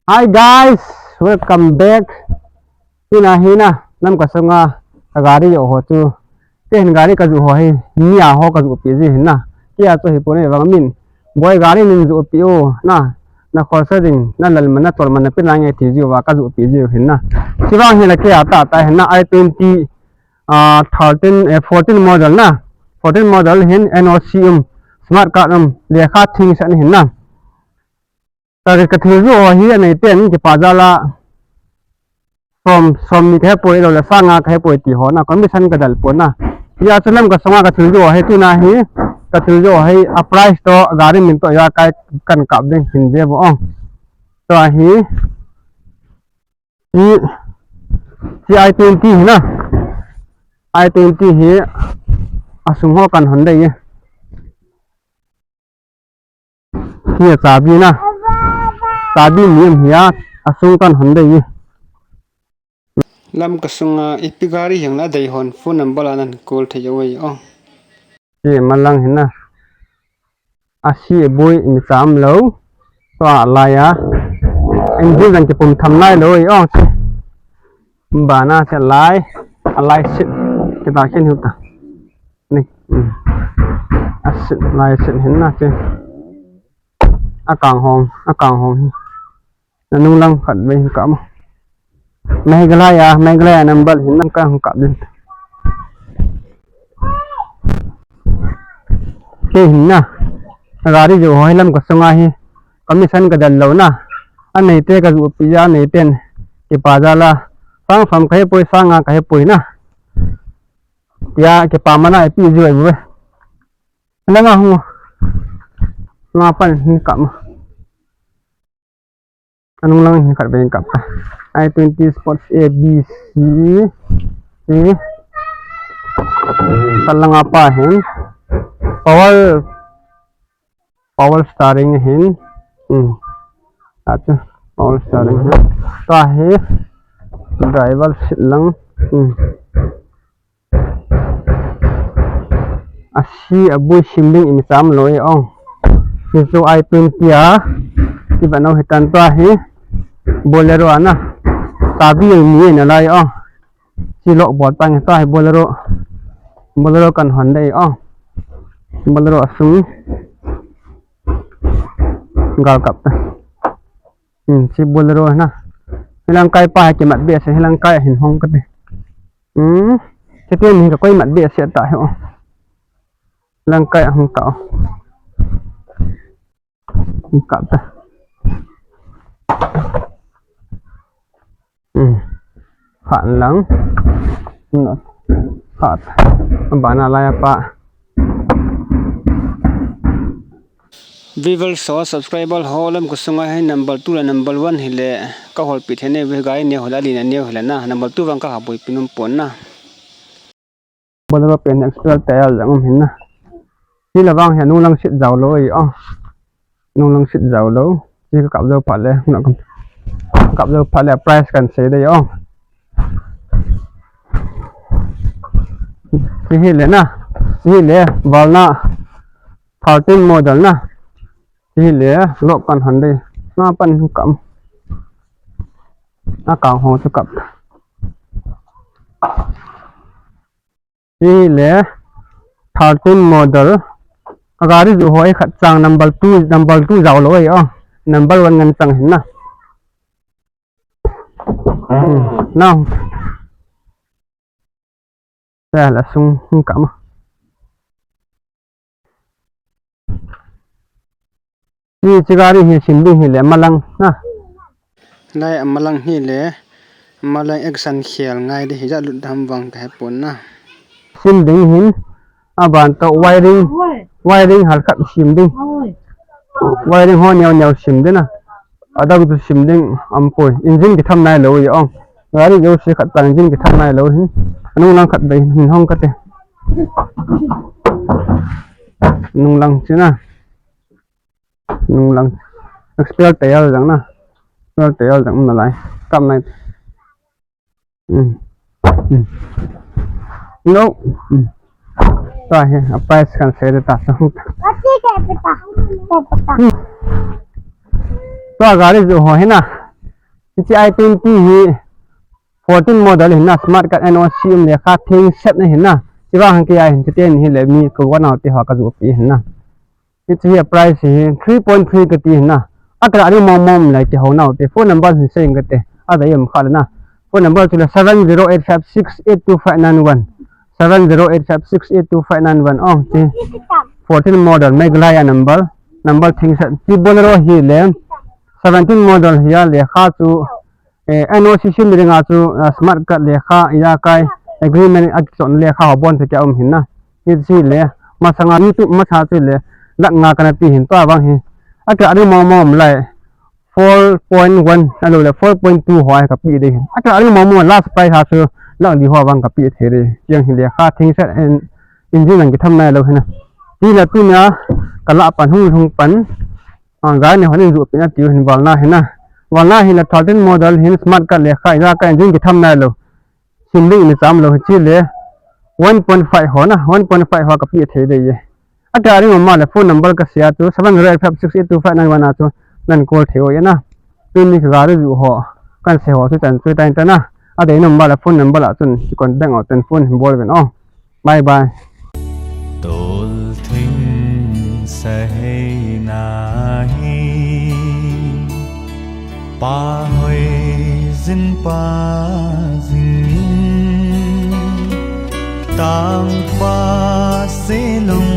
Hi guys, welcome back. Hina nam ka songa gari yo ho chu. Ten gari ka ju ho hi nia ho ka ju pi ji na. Kia to hi pone wang min. Boy gari nin ju pi o na khol sa ding na lal man na tor man na pin ngai thi ji wa ka ju pi ji hin na. Chi wang hi la kia ta hin na i20 14 model na. 14 model hin NOC smart card le kha thing san hin na. Cái thứ rồi hi này tiền cái pazala from mi cái bồi rồi là sang cái bồi thì họ na còn biết săn cái dal pon na ya cho nên cái sang cái thứ rồi hay tu na hi cái thứ rồi hay price to gari mình to ya cái cần cặp đến hình dễ vô to hi i20 na i20 hi asung ho kan hon dei hi sabi na sabi niệm hiya asung kan hon dei lam kasunga ipigari yang la dei hon phone number anan call thayawai chị malang hina asi boy in sam lo to laya anh biết rằng cái vùng thầm lai rồi bà na sẽ lái lái xịn cái ta trên hiệu ta này xịn lái xịn hina chứ càng hồng nó nung lăng khẩn bên cắm Meghalaya number hina càng cắm lên cái hina gari jo hoi lam ko songa hi commission ka dal lo na an nei te ka ju pi ya nei ten ki pa ja la sang pham khai poi sanga khai poi na ya ki pa mana pi ju ai bu na nga hu nga pan hi kam anung lang hi khat ben kap i20 sports a b c salang apa hin power steering hin acha power steering hin ta he driver sit lang asi abu shimling imisam loi ong so i20 ya ti banau hitan ta he bolero ana tabi ni na lai ong si lo bot pang ta he bolero kan Honda ong bolero asung gal kap si bolero na hilang kai pa ke mat be se hilang kai hin hong ka de se te ni ka koi mat be se ta ho hilang kai hong ta kap ta phản lắng phạt bạn là apa we will so subscriber holam kusunga hai number 2 la number 1 hile ka hol pi thene we gai ne hola lina ne hola na number 2 wang ka haboi pinum pon na bolero pen extra tail jang hin na hi la wang hanu lang sit jaw lo ai nung lang sit jaw lo chi ka kap jaw phat le na kap jaw phat le price kan se dei hi le na hi le valna 13 model na hi le lo kan han dei na pan kam na ka ho chu kap hi le 13 model gari ju hoi khat chang number 2 jaw lo ai number 1 ngan chang hin na now đây là sung cảm ni chigari hi simbi hi le malang na lai amalang hi le malang action khel ngai de hija lut dham wang ka pon na sim ding hin aban to wiring har khat sim ding wiring ho nyaw sim de na adam tu sim ding ampoi engine ki tham nai lo yi gari jo se khat tang engine ki tham nai lo hin nung lang khat dei hin hong ka te nung lang china nung lang expert tail jang na expert tail jang na lai kam nai no ta he price kan se de ta sa to gari jo ho he na ที่i20 hi 14 model hin na smart card NOC le kha thing set na hin na siwa hang ki ai hin te ni hi le mi ko wa na ti ha ka zu pi hin na it's here price hi 3.3 ka ti hin na akra ri mom mom lai ti ho na te phone number hin se ngate ada yam kha na phone number tu 7085682591 7085682591 oh ti 14 model Meghalaya number thing set ti bolero hi le 17 model hiya le kha chu NOC sim le nga chu smart card le kha ya kai agreement action le kha bon se ka hin na hi si le ma sanga ni tu ma tha chu le la nga kana ti hin pa wang hi akra ri mom mom lai 4.1 alo le 4.2 hoi ka pi de hin akra ri mom mom last price ha chu la li ho wang ka pi the re yang hi le kha thing set engine nang ki tham na lo hin na ti la tu na kala pan hung pan ga ne hone ru pina ti hin wal na hin na wala hi la 13 model hin smart card le kha ya ka engine ki tham na lo sim li ni sam lo chi le 1.5 ho na 1.5 ho ka pi the de ye aka ri ma le phone number ka sia tu 7085682591 na tu nan call theo ye na tu ni ga ru ho kan se ho tu tan tu tan ta na a de number la phone number la chun kon dang au ten phone bol ben oh bye bye tol thing sa hey na hi pa hoi zin pa zin tang pa se lung